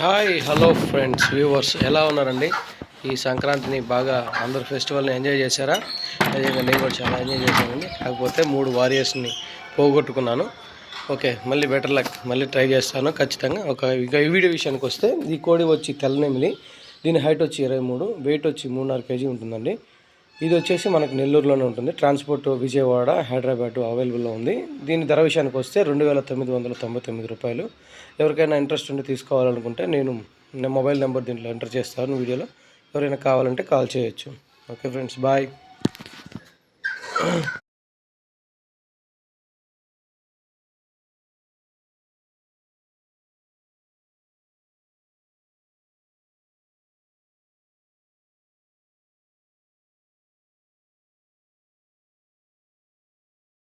Hi hello friends viewers ఎలా ఉన్నారండి? ఈ సంక్రాంతిని బాగా అందరు ఫెస్టివల్ని ఎంజాయ్ చేశారా? అదేవిధంగా నేను కూడా చాలా ఎంజాయ్ చేశానండి. కాకపోతే 3 వారియర్స్ని పోగొట్టుకున్నాను. ఓకే, మళ్ళీ బెటర్ లక్, మళ్ళీ ట్రై చేస్తాను ఖచ్చితంగా. ఇక ఈ వీడియో విషయానికి వస్తే, ఈ కోడి వచ్చి తెల్లనెమిలి, దీని హైట్ వచ్చి 23, వెయిట్ వచ్చి 3.5 కేజీ ఉంటుందండి. ఇది వచ్చేసి మనకు నెల్లూరులోనే ఉంటుంది. ట్రాన్స్పోర్ట్ విజయవాడ, హైదరాబాద్ అవైలబుల్లో ఉంది. దీని ధర విషయానికి వస్తే 2,999 రూపాయలు. ఎవరికైనా ఇంట్రెస్ట్ ఉండి తీసుకోవాలనుకుంటే నేను నా మొబైల్ నెంబర్ దీంట్లో ఎంటర్ చేస్తాను వీడియోలో. ఎవరైనా కావాలంటే కాల్ చేయొచ్చు. Okay friends, bye.